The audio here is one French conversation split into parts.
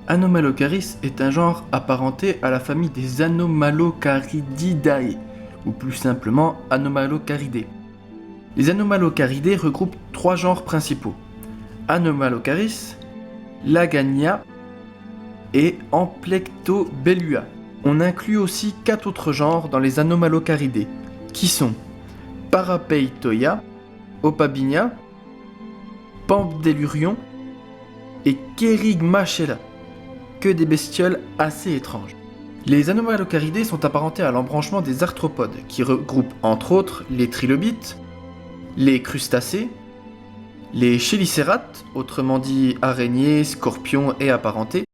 Anomalocaris est un genre apparenté à la famille des Anomalocarididae, ou plus simplement Anomalocaridae. Les Anomalocaridae regroupent 3 genres principaux: Anomalocaris, Lagania et Amplectobellua. On inclut aussi 4 autres genres dans les Anomalocaridae, qui sont Parapeitoia, Opabinia, Pampdelurion et Kerygmachela. Que des bestioles assez étranges. Les Anomalocaridae sont apparentés à l'embranchement des arthropodes, qui regroupent entre autres les trilobites, les crustacés, les chélicérates, autrement dit araignées, scorpions et apparentés,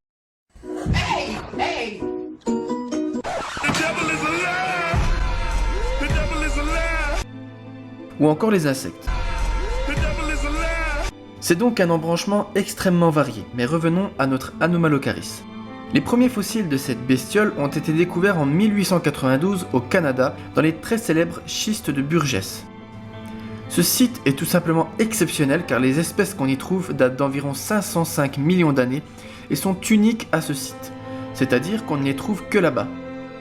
ou encore les insectes. C'est donc un embranchement extrêmement varié, mais revenons à notre Anomalocaris. Les premiers fossiles de cette bestiole ont été découverts en 1892 au Canada dans les très célèbres schistes de Burgess. Ce site est tout simplement exceptionnel car les espèces qu'on y trouve datent d'environ 505 millions d'années et sont uniques à ce site, c'est-à-dire qu'on ne les trouve que là-bas.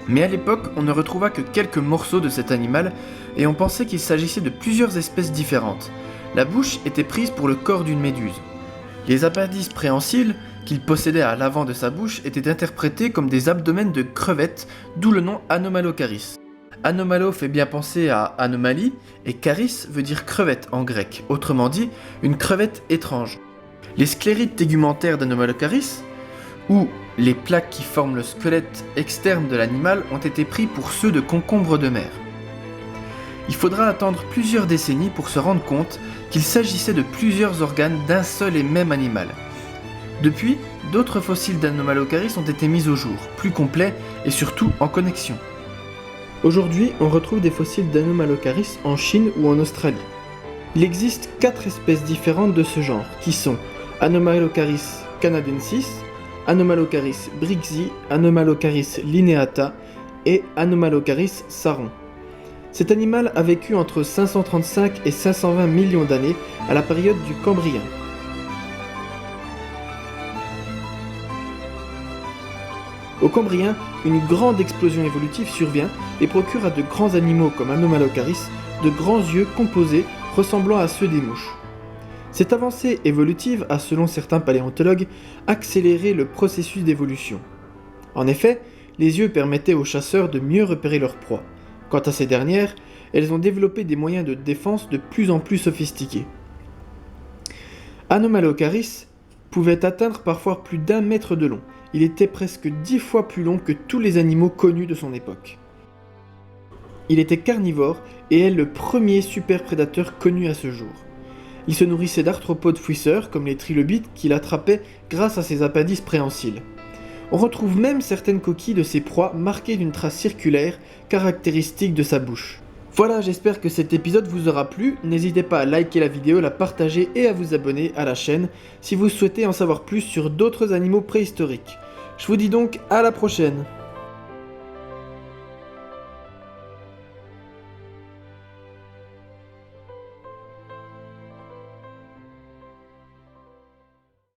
Mais à l'époque, on ne retrouva que quelques morceaux de cet animal et on pensait qu'il s'agissait de plusieurs espèces différentes. La bouche était prise pour le corps d'une méduse. Les appendices préhensiles qu'il possédait à l'avant de sa bouche étaient interprétés comme des abdomens de crevettes, d'où le nom Anomalocaris. Anomalo fait bien penser à anomalie et charis veut dire crevette en grec, autrement dit une crevette étrange. Les sclérites tégumentaires d'Anomalocaris, ou les plaques qui forment le squelette externe de l'animal, ont été pris pour ceux de concombres de mer. Il faudra attendre plusieurs décennies pour se rendre compte qu'il s'agissait de plusieurs organes d'un seul et même animal. Depuis, d'autres fossiles d'Anomalocaris ont été mis au jour, plus complets et surtout en connexion. Aujourd'hui, on retrouve des fossiles d'Anomalocaris en Chine ou en Australie. Il existe 4 espèces différentes de ce genre, qui sont Anomalocaris canadensis, Anomalocaris brixi, Anomalocaris lineata et Anomalocaris saron. Cet animal a vécu entre 535 et 520 millions d'années à la période du Cambrien. Au Cambrien, une grande explosion évolutive survient et procure à de grands animaux comme Anomalocaris de grands yeux composés ressemblant à ceux des mouches. Cette avancée évolutive a, selon certains paléontologues, accéléré le processus d'évolution. En effet, les yeux permettaient aux chasseurs de mieux repérer leurs proies. Quant à ces dernières, elles ont développé des moyens de défense de plus en plus sophistiqués. Anomalocaris pouvait atteindre parfois plus d'1 mètre de long. Il était presque 10 fois plus long que tous les animaux connus de son époque. Il était carnivore et est le premier superprédateur connu à ce jour. Il se nourrissait d'arthropodes fouisseurs comme les trilobites qu'il attrapait grâce à ses appendices préhensiles. On retrouve même certaines coquilles de ses proies marquées d'une trace circulaire caractéristique de sa bouche. Voilà, j'espère que cet épisode vous aura plu. N'hésitez pas à liker la vidéo, la partager et à vous abonner à la chaîne si vous souhaitez en savoir plus sur d'autres animaux préhistoriques. Je vous dis donc à la prochaine.